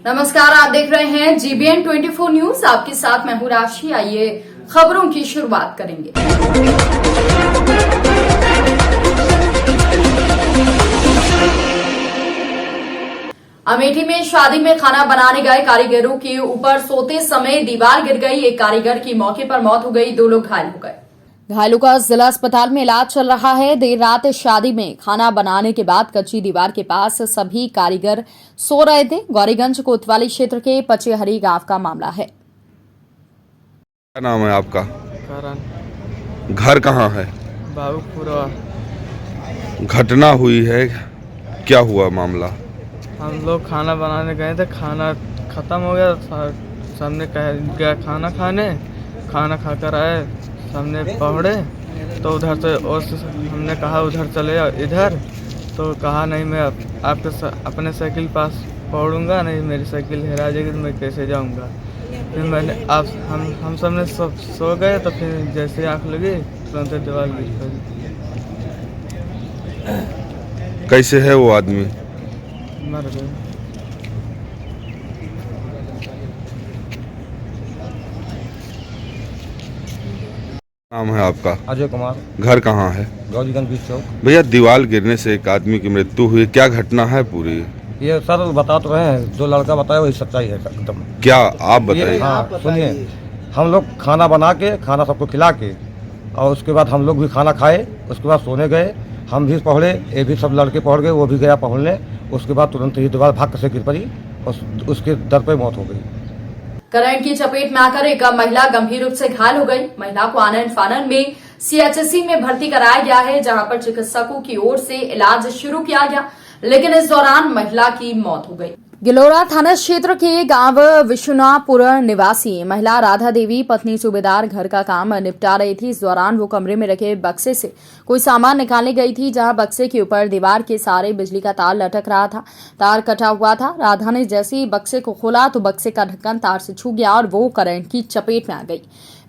नमस्कार, आप देख रहे हैं GBN 24 न्यूज। आपके साथ मैं हूं राशि। आइए खबरों की शुरुआत करेंगे। अमेठी में शादी में खाना बनाने गए कारीगरों के ऊपर सोते समय दीवार गिर गई। एक कारीगर की मौके पर मौत हो गई, 2 लोग घायल हो गए। घायलों का जिला अस्पताल में इलाज चल रहा है। देर रात शादी में खाना बनाने के बाद कच्ची दीवार के पास सभी कारीगर सो रहे थे। गौरीगंज कोतवाली क्षेत्र के पचेहरी गांव का मामला है। क्या नाम है आपका? करण। घर कहाँ है? बाबूपुरा। घटना हुई है, क्या हुआ मामला? हम लोग खाना बनाने गए थे, खाना खत्म हो गया। सामने गया खाना खाने, खाना खाकर आए, सामने पहुँचे तो उधर से हमने कहा उधर चले इधर, तो कहा नहीं मैं आपके अपने साइकिल पास पहुँचूंगा, नहीं मेरी साइकिल हेरा जाएगी तो मैं कैसे जाऊंगा। फिर मैंने हम सब ने सब सो गए, तो फिर जैसे आँख लगी तुरंत दीवार गिर पड़ी। कैसे है वो आदमी? मर गए। नाम है आपका? अजय कुमार। घर कहाँ है? गौरीगंज बीच चौक। भैया, दीवार गिरने से एक आदमी की मृत्यु हुई, क्या घटना है पूरी? ये सर बता तो रहे हैं, जो लड़का बताया वही सच्चाई है एकदम। क्या आप बताइए। हाँ सुनिए, हम लोग खाना बना के खाना सबको खिला के और उसके बाद हम लोग भी खाना खाए, उसके बाद सोने गए। हम भी पहुँचे, ये भी सब लड़के पहुँच गए, वो भी गया पहुँचने। उसके बाद तुरंत ही दीवार भाग से गिर पड़ी और उसके दर पे मौत हो गई। करंट की चपेट में आकर एक महिला गंभीर रूप से घायल हो गई। महिला को आनन फानन में CHC में भर्ती कराया गया है, जहां पर चिकित्सकों की ओर से इलाज शुरू किया गया, लेकिन इस दौरान महिला की मौत हो गई। गिलोरा थाना क्षेत्र के गांव विश्वनापुर निवासी महिला राधा देवी पत्नी सूबेदार घर का काम निपटा रही थी। इस दौरान वो कमरे में रखे बक्से से कोई सामान निकालने गई थी, जहां बक्से के ऊपर दीवार के सहारे बिजली का तार लटक रहा था। तार कटा हुआ था। राधा ने जैसे ही बक्से को खोला तो बक्से का ढक्कन तार से छू गया और वो करंट की चपेट में आ गई।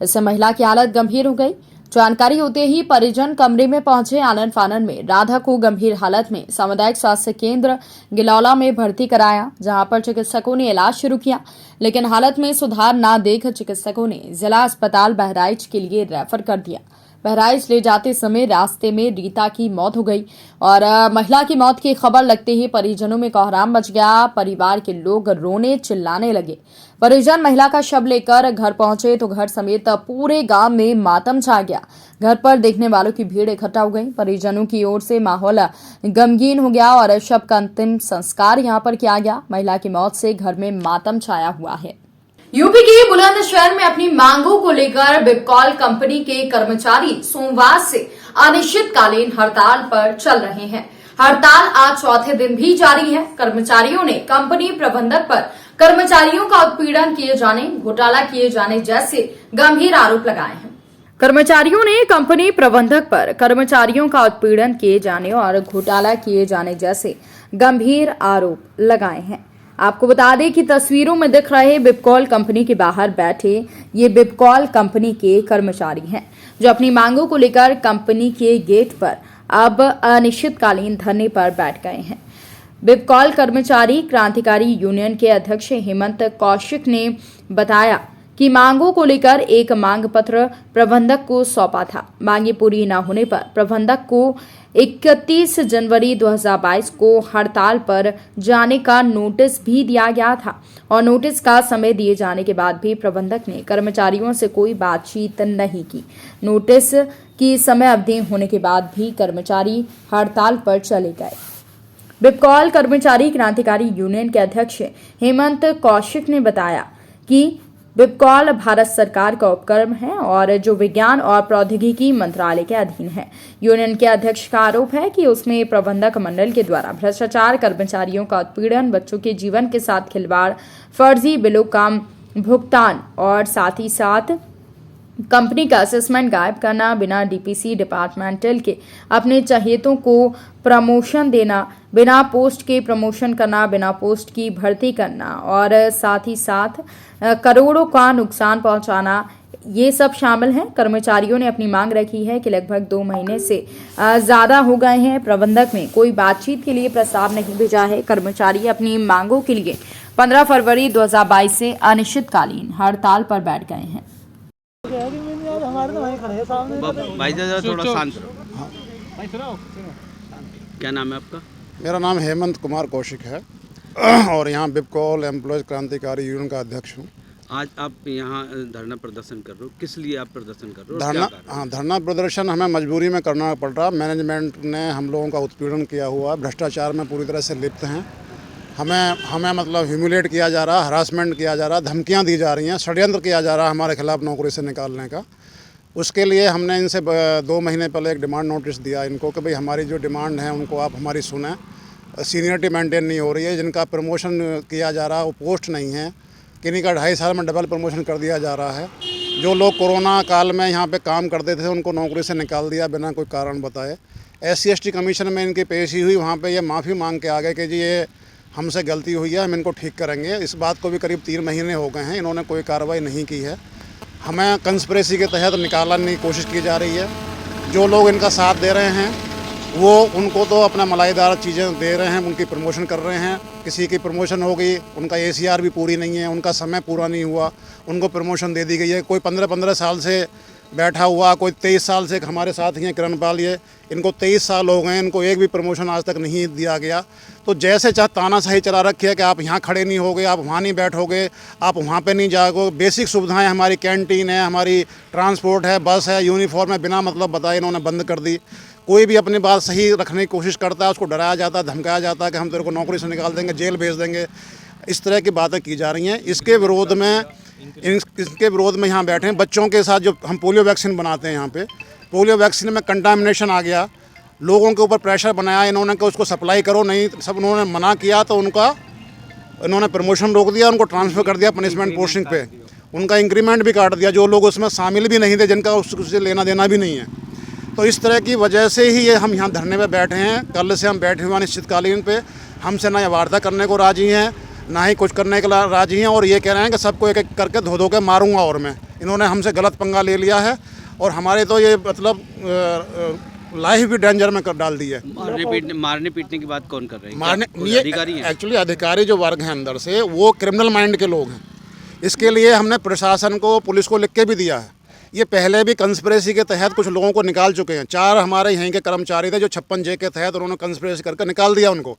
इससे महिला की हालत गंभीर हो गई। जानकारी होते ही परिजन कमरे में पहुंचे। आनन फानन में राधा को गंभीर हालत में सामुदायिक स्वास्थ्य केंद्र गिलौला में भर्ती कराया, जहां पर चिकित्सकों ने इलाज शुरू किया, लेकिन हालत में सुधार न देख चिकित्सकों ने जिला अस्पताल बहराइच के लिए रेफर कर दिया। बहराइच ले जाते समय रास्ते में रीता की मौत हो गई और महिला की मौत की खबर लगते ही परिजनों में कोहराम मच गया। परिवार के लोग रोने चिल्लाने लगे। परिजन महिला का शव लेकर घर पहुंचे तो घर समेत पूरे गांव में मातम छा गया। घर पर देखने वालों की भीड़ इकट्ठा हो गई। परिजनों की ओर से माहौल गमगीन हो गया और शव का अंतिम संस्कार यहां पर किया गया। महिला की मौत से घर में मातम छाया हुआ है। यूपी के बुलंदशहर में अपनी मांगों को लेकर बिपकॉल कंपनी के कर्मचारी सोमवार से अनिश्चितकालीन हड़ताल पर चल रहे हैं। हड़ताल आज चौथे दिन भी जारी है। कर्मचारियों ने कंपनी प्रबंधक पर कर्मचारियों का उत्पीड़न किए जाने, घोटाला किए जाने जैसे गंभीर आरोप लगाए हैं। कर्मचारियों ने कंपनी प्रबंधक पर कर्मचारियों का उत्पीड़न किए जाने और घोटाला किए जाने जैसे गंभीर आरोप लगाए हैं। आपको बता दें कि तस्वीरों में दिख रहे बिपकॉल कंपनी के बाहर बैठे ये बिपकॉल कंपनी के कर्मचारी हैं, जो अपनी मांगों को लेकर कंपनी के गेट पर अब अनिश्चितकालीन धरने पर बैठ गए हैं। बिपकॉल कर्मचारी क्रांतिकारी यूनियन के अध्यक्ष हेमंत कौशिक ने बताया कि मांगों को लेकर एक मांग पत्र प्रबंधक को सौंपा था। मांगे पूरी न होने पर प्रबंधक को 31 जनवरी 2022 को हड़ताल पर जाने का नोटिस भी दिया गया था और नोटिस का समय दिए जाने के बाद भी प्रबंधक ने कर्मचारियों से कोई बातचीत नहीं की। नोटिस की समय अवधि होने के बाद भी कर्मचारी हड़ताल पर चले गए। बिपकॉल कर्मचारी क्रांतिकारी यूनियन के अध्यक्ष हेमंत कौशिक ने बताया कि बिपकॉल भारत सरकार का उपक्रम है और जो विज्ञान और प्रौद्योगिकी मंत्रालय के अधीन है। यूनियन के अध्यक्ष का आरोप है कि उसमें प्रबंधक मंडल के द्वारा भ्रष्टाचार, कर्मचारियों का उत्पीड़न, बच्चों के जीवन के साथ खिलवाड़, फर्जी बिलों का भुगतान और साथ ही साथ कंपनी का असेसमेंट गायब करना, बिना DPC डिपार्टमेंटल के अपने चहेतों को प्रमोशन देना, बिना पोस्ट के प्रमोशन करना, बिना पोस्ट की भर्ती करना और साथ ही साथ करोड़ों का नुकसान पहुंचाना, ये सब शामिल हैं। कर्मचारियों ने अपनी मांग रखी है कि लगभग 2 महीने से ज्यादा हो गए हैं, प्रबंधक में कोई बातचीत के लिए प्रस्ताव नहीं भेजा है। कर्मचारी अपनी मांगों के लिए 15 फरवरी 2022 से अनिश्चितकालीन हड़ताल पर बैठ गए हैं। भाई जरा थोड़ा शांत रहो। क्या नाम है आपका? मेरा नाम हेमंत कुमार कौशिक है और यहाँ बिपकॉल एम्प्लॉयज़ क्रांतिकारी यूनियन का अध्यक्ष हूँ। आज आप यहाँ धरना प्रदर्शन कर रहे हो, किस लिए आप प्रदर्शन कर रहे हो? धरना धरना प्रदर्शन हमें मजबूरी में करना पड़ रहा। मैनेजमेंट ने हम लोगों का उत्पीड़न किया हुआ, भ्रष्टाचार में पूरी तरह से लिप्त हैं। हमें मतलब ह्यूमिलेट किया जा रहा, हरासमेंट किया जा रहा, धमकियाँ दी जा रही हैं, षड्यंत्र किया जा रहा है हमारे खिलाफ नौकरी से निकालने का। उसके लिए हमने इनसे 2 महीने पहले एक डिमांड नोटिस दिया इनको कि भाई हमारी जो डिमांड है उनको आप हमारी सुनें। सीनियरिटी मेंटेन नहीं हो रही है, जिनका प्रमोशन किया जा रहा है वो पोस्ट नहीं है, किन्हीं का 2.5 साल में डबल प्रमोशन कर दिया जा रहा है। जो लोग कोरोना काल में यहाँ पे काम करते थे उनको नौकरी से निकाल दिया बिना कोई कारण बताए। SC/ST कमीशन में इनकी पेशी हुई, वहाँ पे ये माफ़ी मांग के आ गए कि जी ये हमसे गलती हुई है, हम इनको ठीक करेंगे। इस बात को भी करीब 3 महीने हो गए हैं, इन्होंने कोई कार्रवाई नहीं की है। हमें कंस्पिरेसी के तहत निकालने की कोशिश की जा रही है। जो लोग इनका साथ दे रहे हैं वो उनको तो अपना मलाईदार चीज़ें दे रहे हैं, उनकी प्रमोशन कर रहे हैं। किसी की प्रमोशन हो गई, उनका ACR भी पूरी नहीं है, उनका समय पूरा नहीं हुआ, उनको प्रमोशन दे दी गई है। कोई 15-15 साल से बैठा हुआ, कोई 23 साल से हमारे साथ ही हैं किरणपाल, ये इनको 23 साल हो गए, इनको एक भी प्रमोशन आज तक नहीं दिया गया। तो जैसे चाहे तानाशाही चला रखी है कि आप यहाँ खड़े नहीं होगे, आप वहाँ नहीं बैठोगे, आप वहाँ पे नहीं जाओगे। बेसिक सुविधाएं हमारी कैंटीन है, हमारी ट्रांसपोर्ट है, बस है, यूनिफॉर्म है, बिना मतलब बताए इन्होंने बंद कर दी। कोई भी अपनी बात सही रखने की कोशिश करता है उसको डराया जाता है, धमकाया जाता है कि हम तेरे को नौकरी से निकाल देंगे, जेल भेज देंगे। इस तरह की बातें की जा रही हैं। इसके विरोध में यहाँ बैठे हैं। बच्चों के साथ जो हम पोलियो वैक्सीन बनाते हैं, यहाँ पे पोलियो वैक्सीन में कंटामिनेशन आ गया, लोगों के ऊपर प्रेशर बनाया इन्होंने कि उसको सप्लाई करो, नहीं सब उन्होंने मना किया तो इन्होंने प्रमोशन रोक दिया, उनको ट्रांसफ़र कर दिया पनिशमेंट पोस्टिंग पे, उनका इंक्रीमेंट भी काट दिया। जो लोग उसमें शामिल भी नहीं थे, जिनका उससे लेना देना भी नहीं है। तो इस तरह की वजह से ही ये हम यहाँ धरने पे बैठे हैं। कल से हम बैठे हुए अनिश्चितकालीन पे। हमसे ना ये वार्ता करने को राजी हैं, ना ही कुछ करने के लिए राजी हैं, और ये कह रहे हैं कि सबको एक एक करके धो के मारूंगा। और मैं इन्होंने हमसे गलत पंगा ले लिया है और हमारे तो ये मतलब लाइफ भी डेंजर में कर डाल दी है। मारने पीटने की बात कौन कर रहे हैं? मारने ये अधिकारी हैं? एक्चुअली अधिकारी जो वर्ग हैं अंदर से वो क्रिमिनल माइंड के लोग हैं। इसके लिए हमने प्रशासन को, पुलिस को लिख के भी दिया है। ये पहले भी कंस्पिरेसी के तहत कुछ लोगों को निकाल चुके हैं। 4 हमारे यहीं के कर्मचारी थे जो 56J के तहत उन्होंने कंस्पिरेसी करके निकाल दिया उनको।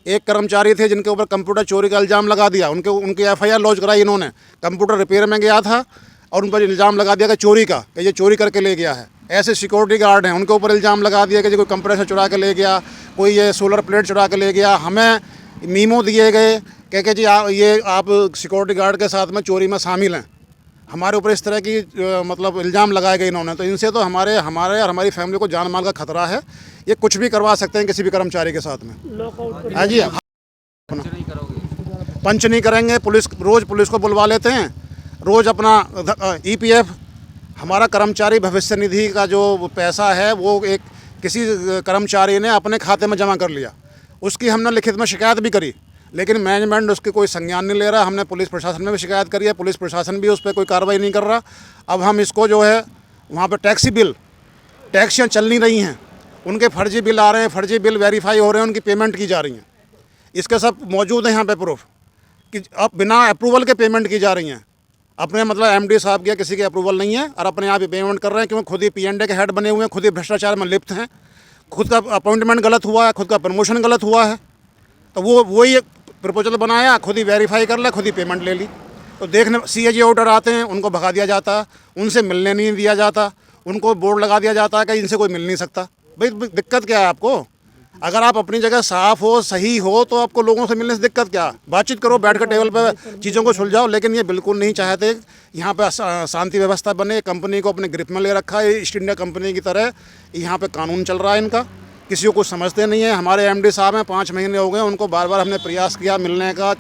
एक कर्मचारी थे जिनके ऊपर कंप्यूटर चोरी का इल्ज़ाम लगा दिया, उनकी FIR लॉन्च कराई इन्होंने। कंप्यूटर रिपेयर में गया था और उन पर इल्ज़ाम लगा दिया कि चोरी का, कि ये चोरी करके ले गया है। ऐसे सिक्योरिटी गार्ड हैं, उनके ऊपर इल्ज़ाम लगा दिया कि कोई कंप्रेसर चुरा के ले गया, कोई ये सोलर प्लेट चुरा के ले गया। हमें मीमो दिए गए कि जी आप सिक्योरिटी गार्ड के साथ में चोरी में शामिल हैं। हमारे ऊपर इस तरह की मतलब इल्ज़ाम लगाए गए इन्होंने। तो इनसे तो हमारे और हमारी फैमिली को जान माल का खतरा है। ये कुछ भी करवा सकते हैं किसी भी कर्मचारी के साथ में। हाँ जी, पंच नहीं करेंगे। रोज़ पुलिस को बुलवा लेते हैं, रोज़ अपना EPF हमारा कर्मचारी भविष्य निधि का जो पैसा है वो एक किसी कर्मचारी ने अपने खाते में जमा कर लिया। उसकी हमने लिखित में शिकायत भी करी, लेकिन मैनेजमेंट उसकी कोई संज्ञान नहीं ले रहा। हमने पुलिस प्रशासन में भी शिकायत करी है, पुलिस प्रशासन भी उस पर कोई कार्रवाई नहीं कर रहा। अब हम इसको जो है वहाँ पर टैक्सियाँ चल नहीं रही हैं, उनके फर्जी बिल आ रहे हैं, फर्जी बिल वेरीफाई हो रहे हैं, उनकी पेमेंट की जा रही हैं। इसके सब मौजूद है यहाँ पे प्रूफ कि अब बिना अप्रूवल के पेमेंट की जा रही हैं। अपने मतलब MD साहब के किसी के अप्रूवल नहीं है और अपने आप ही पेमेंट कर रहे हैं, क्योंकि खुद ही P&A के हेड बने हुए हैं, खुद ही भ्रष्टाचार में लिप्त हैं, खुद का अपॉइंटमेंट गलत हुआ है, खुद का प्रमोशन गलत हुआ है। तो वही प्रपोजल बनाया, खुद ही वेरीफाई कर लिया, खुद ही पेमेंट ले ली। तो देखने CAG ऑर्डर आते हैं, उनको भगा दिया जाता, उनसे मिलने नहीं दिया जाता, उनको बोर्ड लगा दिया जाता है कि इनसे कोई मिल नहीं सकता। भाई दिक्कत क्या है आपको? अगर आप अपनी जगह साफ़ हो, सही हो, तो आपको लोगों से मिलने से दिक्कत क्या? बातचीत करो, बैठ कर टेबल पर चीज़ों को सुलझाओ। लेकिन ये बिल्कुल नहीं चाहते यहाँ पे शांति व्यवस्था बने। कंपनी को अपने ग्रिप में ले रखा है, ईस्ट इंडिया कंपनी की तरह यहाँ पे कानून चल रहा है इनका। किसी को कुछ समझते नहीं है। हमारे MD साहब हैं, 5 महीने हो गए, उनको बार बार हमने प्रयास किया मिलने का,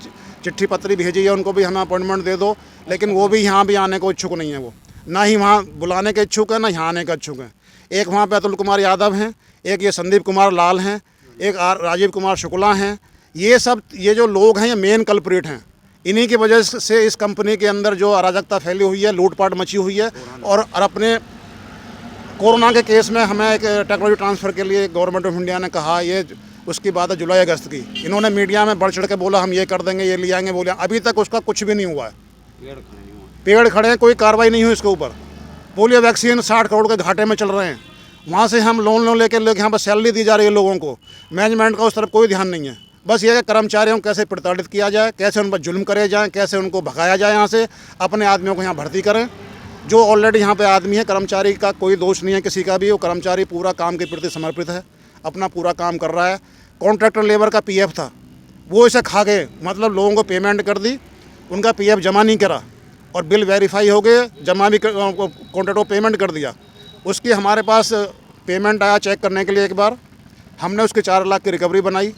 चिट्ठी पत्री भेजी है उनको भी, हमें अपॉइंटमेंट दे दो, लेकिन वो भी यहाँ भी आने को इच्छुक नहीं है। वो ना ही वहाँ बुलाने के इच्छुक है, ना यहाँ आने का इच्छुक है। एक वहाँ पे अतुल कुमार यादव हैं, एक ये संदीप कुमार लाल हैं, एक राजीव कुमार शुक्ला हैं। ये जो लोग हैं ये मेन कल्प्रिट हैं। इन्हीं की वजह से इस कंपनी के अंदर जो अराजकता फैली हुई है, लूटपाट मची हुई है। और अपने कोरोना के केस में हमें एक टेक्नोलॉजी ट्रांसफ़र के लिए गवर्नमेंट ऑफ इंडिया ने कहा, ये उसकी बात है जुलाई अगस्त की। इन्होंने मीडिया में बढ़ चढ़ के बोला हम ये कर देंगे, ये ले आएंगे, बोले अभी तक उसका कुछ भी नहीं हुआ है। पेड़ खड़े हैं, कोई कार्रवाई नहीं हुई इसके ऊपर। पोलियो वैक्सीन 60 करोड़ के घाटे में चल रहे हैं, वहाँ से हम लोन लेके यहाँ पर सैलरी दी जा रही है लोगों को। मैनेजमेंट का उस तरफ कोई ध्यान नहीं है। बस ये है कर्मचारियों को कैसे प्रताड़ित किया जाए, कैसे उन पर जुल्म करे जाए, कैसे उनको भगाया जाए यहाँ से, अपने आदमियों को यहाँ भर्ती करें। जो ऑलरेडी यहाँ पे आदमी है, कर्मचारी का कोई दोष नहीं है किसी का भी, वो कर्मचारी पूरा काम के प्रति समर्पित है, अपना पूरा काम कर रहा है। कॉन्ट्रैक्टर लेबर का पीएफ था, वो इसे खा गए, मतलब लोगों को पेमेंट कर दी, उनका पीएफ जमा नहीं करा और बिल वेरीफाई हो गए, जमा भी कॉन्ट्रैक्टर को पेमेंट कर दिया। उसकी हमारे पास पेमेंट आया चेक करने के लिए एक बार, हमने उसके 4 लाख की रिकवरी बनाई।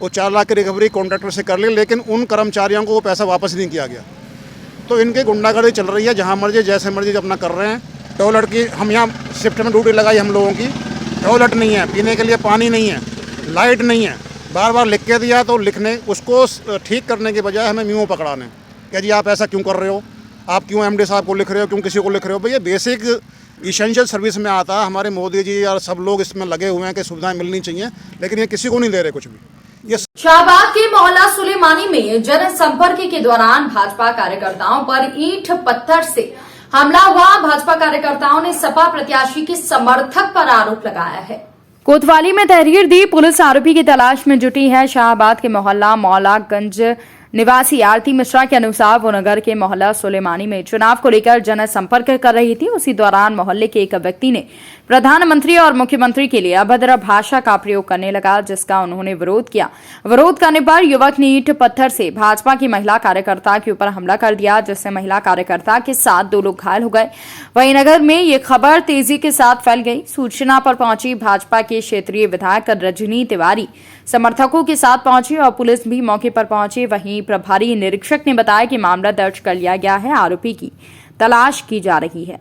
वो 4 लाख की रिकवरी कॉन्ट्रैक्टर से कर ली, लेकिन उन कर्मचारियों को वो पैसा वापस नहीं किया गया। तो इनकी गुंडागर्दी चल रही है, जहाँ मर्जी जैसे मर्जी अपना कर रहे हैं। टॉयलेट की हम यहाँ शिफ्ट में ड्यूटी लगाई हम लोगों की, टॉयलेट नहीं है, पीने के लिए पानी नहीं है, लाइट नहीं है। बार बार लिख के दिया तो लिखने उसको ठीक करने के बजाय हमें मीमो पकड़ाने कि जी आप ऐसा क्यों कर रहे हो, आप क्यों एमडी साहब को लिख रहे हो, क्यों किसी को लिख रहे हो। भैया बेसिक इसेंशियल सर्विस में आता है, हमारे मोदी जी और सब लोग इसमें लगे हुए हैं कि सुविधाएं मिलनी चाहिए, लेकिन ये किसी को नहीं दे रहे कुछ भी। ये शाहबाद के मोहल्ला सुलेमानी में जनसंपर्क के दौरान भाजपा कार्यकर्ताओं पर ईंट पत्थर से हमला हुआ। भाजपा कार्यकर्ताओं ने सपा प्रत्याशी के समर्थक पर आरोप लगाया है। कोतवाली में तहरीर दी, पुलिस आरोपी की तलाश में जुटी है। शाहबाद के मोहल्ला मौलागंज निवासी आरती मिश्रा के अनुसार वो नगर के मोहल्ला सुलेमानी में चुनाव को लेकर जनसंपर्क कर रही थी। उसी दौरान मोहल्ले के एक व्यक्ति ने प्रधानमंत्री और मुख्यमंत्री के लिए अभद्र भाषा का प्रयोग करने लगा, जिसका उन्होंने विरोध किया। विरोध करने पर युवक ने ईंट पत्थर से भाजपा की महिला कार्यकर्ता के ऊपर हमला कर दिया, जिससे महिला कार्यकर्ता के साथ 2 लोग घायल हो गए। वहीं नगर में ये खबर तेजी के साथ फैल गई। सूचना पर पहुंची भाजपा के क्षेत्रीय विधायक रजनी तिवारी समर्थकों के साथ पहुंची और पुलिस भी मौके पर पहुंची। वहीं प्रभारी निरीक्षक ने बताया कि मामला दर्ज कर लिया गया है, आरोपी की तलाश की जा रही है।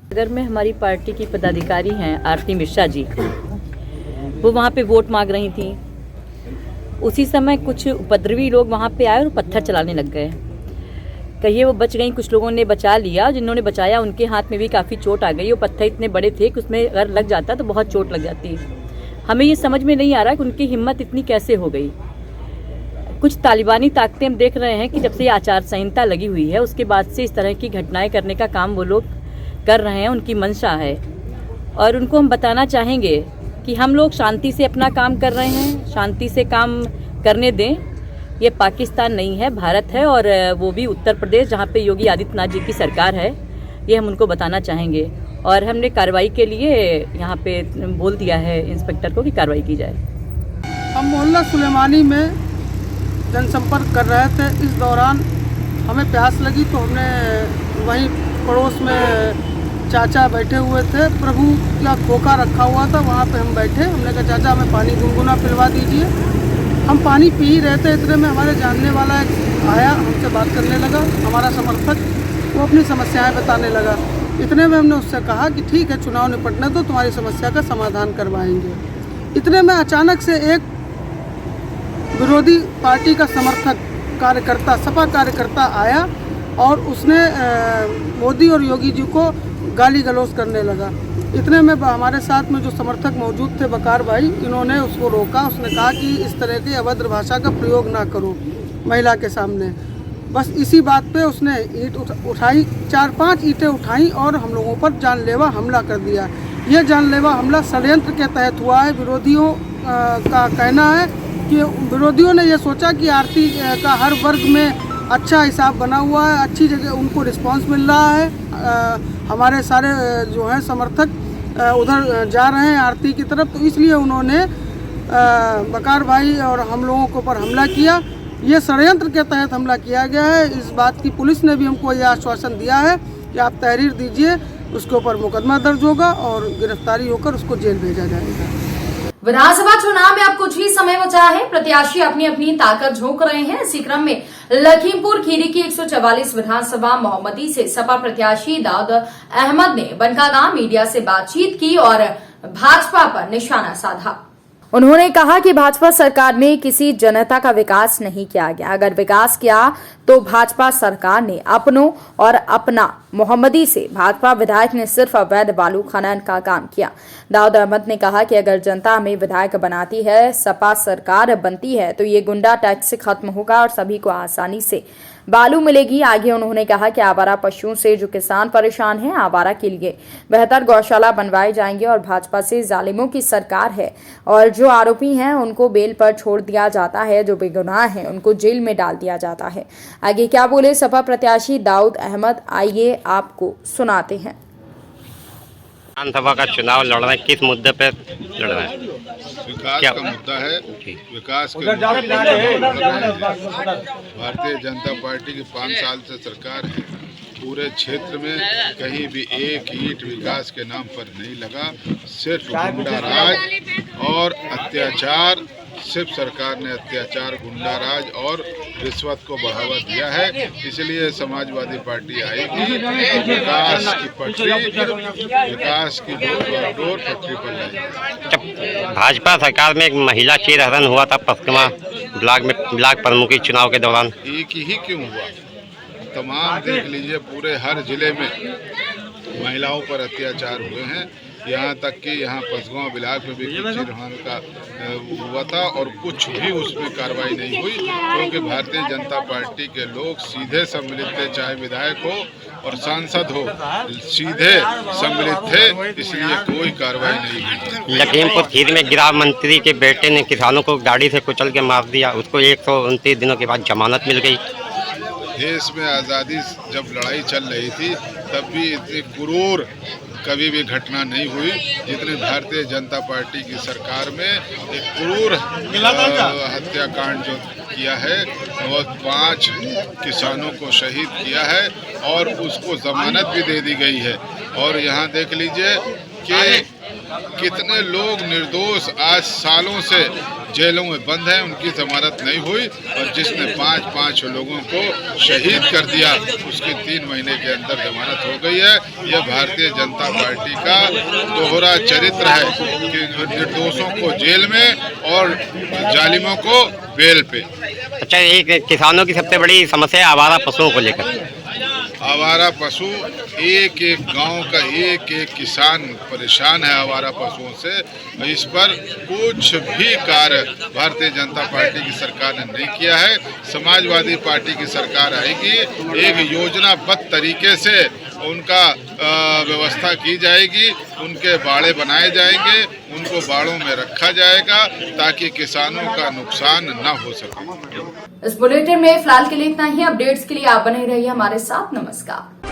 नगर में हमारी पार्टी की पदाधिकारी हैं आरती मिश्रा जी, वो वहाँ पे वोट मांग रही थी। उसी समय कुछ उपद्रवी लोग वहाँ पे आए और पत्थर चलाने लग गए। कहिए वो बच गई, कुछ लोगों ने बचा लिया। जिन्होंने बचाया उनके हाथ में भी काफ़ी चोट आ गई। वो पत्थर इतने बड़े थे कि उसमें अगर लग जाता तो बहुत चोट लग जाती। हमें ये समझ में नहीं आ रहा कि उनकी हिम्मत इतनी कैसे हो गई। कुछ तालिबानी ताकतें हम देख रहे हैं कि जब से आचार संहिता लगी हुई है उसके बाद से इस तरह की घटनाएं करने का काम वो लोग कर रहे हैं, उनकी मंशा है। और उनको हम बताना चाहेंगे कि हम लोग शांति से अपना काम कर रहे हैं, शांति से काम करने दें। ये पाकिस्तान नहीं है, भारत है, और वो भी उत्तर प्रदेश जहाँ पे योगी आदित्यनाथ जी की सरकार है। ये हम उनको बताना चाहेंगे और हमने कार्रवाई के लिए यहाँ पे बोल दिया है इंस्पेक्टर को कि कार्रवाई की जाए। हम मोहल्ला सुलेमानी में जनसंपर्क कर रहे थे। इस दौरान हमें प्यास लगी तो हमने वहीं पड़ोस में चाचा बैठे हुए थे, प्रभु का खोखा रखा हुआ था, वहाँ पे हम बैठे। हमने कहा चाचा हमें पानी गुनगुना पिलवा दीजिए। हम पानी पी ही रहे थे, इतने में हमारे जानने वाला एक आया, हमसे बात करने लगा, हमारा समर्थक। वो अपनी समस्याएं बताने लगा। इतने में हमने उससे कहा कि ठीक है, चुनाव निपटने दो, तुम्हारी समस्या का समाधान करवाएंगे। इतने में अचानक से एक विरोधी पार्टी का समर्थक कार्यकर्ता, सपा कार्यकर्ता आया और उसने मोदी और योगी जी को गाली गलौज करने लगा। इतने में हमारे साथ में जो समर्थक मौजूद थे बकार भाई, इन्होंने उसको रोका। उसने कहा कि इस तरह की अभद्र भाषा का प्रयोग ना करो महिला के सामने। बस इसी बात पे उसने ईंट उठाई, 4-5 ईंटें उठाई और हम लोगों पर जानलेवा हमला कर दिया। यह जानलेवा हमला षड्यंत्र के तहत हुआ है। विरोधियों का कहना है कि विरोधियों ने यह सोचा कि आरती का हर वर्ग में अच्छा हिसाब बना हुआ है, अच्छी जगह उनको रिस्पांस मिल रहा है। हमारे सारे जो हैं समर्थक उधर जा रहे हैं आरती की तरफ, तो इसलिए उन्होंने बकार भाई और हम लोगों के ऊपर हमला किया। ये षड्यंत्र के तहत हमला किया गया है। इस बात की पुलिस ने भी हमको यह आश्वासन दिया है कि आप तहरीर दीजिए, उसके ऊपर मुकदमा दर्ज होगा और गिरफ्तारी होकर उसको जेल भेजा जाएगा। विधानसभा चुनाव में अब कुछ ही समय बचा है। प्रत्याशी अपनी अपनी ताकत झोंक रहे हैं। इसी क्रम में लखीमपुर खीरी की 144 विधानसभा मोहम्मदी से सपा प्रत्याशी दाऊद अहमद ने बनकागांव मीडिया से बातचीत की और भाजपा पर निशाना साधा। उन्होंने कहा कि भाजपा सरकार ने किसी जनता का विकास नहीं किया गया। अगर विकास किया तो भाजपा सरकार ने अपनों और अपना मोहम्मदी से भाजपा विधायक ने सिर्फ अवैध बालू खनन का काम किया। दाऊद अहमद ने कहा कि अगर जनता हमें विधायक बनाती है, सपा सरकार बनती है, तो ये गुंडा टैक्स खत्म होगा और सभी को आसानी से बालू मिलेगी। आगे उन्होंने कहा कि आवारा पशुओं से जो किसान परेशान हैं, आवारा के लिए बेहतर गौशाला बनवाए जाएंगे और भाजपा से जालिमों की सरकार है और जो आरोपी हैं उनको बेल पर छोड़ दिया जाता है, जो बेगुनाह हैं उनको जेल में डाल दिया जाता है। आगे क्या बोले सपा प्रत्याशी दाऊद अहमद, आइए आपको सुनाते हैं। विधानसभा का चुनाव लड़ रहे हैं, किस मुद्दे पे लड़ रहे हैं? विकास का मुद्दा है। विकास के भारतीय जनता पार्टी की 5 साल से सरकार है। पूरे क्षेत्र में कहीं भी एक ईंट विकास के नाम पर नहीं लगा। सिर्फ गुंडा राज और अत्याचार, सिर्फ सरकार ने अत्याचार, गुंडा राज और रिश्वत को बढ़ावा दिया है। इसलिए समाजवादी पार्टी आएगी, विकास की पटरी, विकास की डोर पटरी पर लाएगी। भाजपा सरकार में एक महिला चेयरहरण हुआ था पश्चिमा ब्लॉक में, ब्लॉक प्रमुखी चुनाव के दौरान। एक ही क्यों हुआ? तमाम देख लीजिए, पूरे हर जिले में महिलाओं पर अत्याचार हुए हैं। यहाँ तक कि यहाँ पसगांव ब्लॉक में भी चेयरहरण का हुआ था और कुछ भी उसमें कार्रवाई नहीं हुई, क्योंकि भारतीय जनता पार्टी के लोग सीधे सम्मिलित थे, चाहे विधायक हो और सांसद हो, सीधे सम्मिलित थे, इसलिए कोई कार्रवाई नहीं हुई। लखीमपुर खीरी में गृह मंत्री के बेटे ने किसानों को गाड़ी से कुचल के मार दिया, उसको 129 दिनों के बाद जमानत मिल गई। देश में आज़ादी जब लड़ाई चल रही थी तब भी इतनी क्रूर कभी भी घटना नहीं हुई जितने भारतीय जनता पार्टी की सरकार में एक क्रूर हत्याकांड जो किया है और 5 किसानों को शहीद किया है और उसको जमानत भी दे दी गई है। और यहाँ देख लीजिए कि कितने लोग निर्दोष आज सालों से जेलों में बंद हैं, उनकी जमानत नहीं हुई और जिसने 5 लोगों को शहीद कर दिया उसकी 3 महीने के अंदर जमानत हो गई है। यह भारतीय जनता पार्टी का दोहरा चरित्र है कि निर्दोषों को जेल में और जालिमों को बेल पे। अच्छा, एक किसानों की सबसे बड़ी समस्या है आवारा पशुओं को लेकर। आवारा पशु, एक एक गांव का एक एक किसान परेशान है आवारा पशुओं से। इस पर कुछ भी कार्य भारतीय जनता पार्टी की सरकार ने नहीं किया है। समाजवादी पार्टी की सरकार आएगी, एक योजनाबद्ध तरीके से उनका व्यवस्था की जाएगी, उनके बाड़े बनाए जाएंगे, उनको बाड़ों में रखा जाएगा ताकि किसानों का नुकसान न हो सके। इस बुलेटिन में फिलहाल के लिए इतना ही। अपडेट्स के लिए आप बने रहिए हमारे साथ। नमस्कार।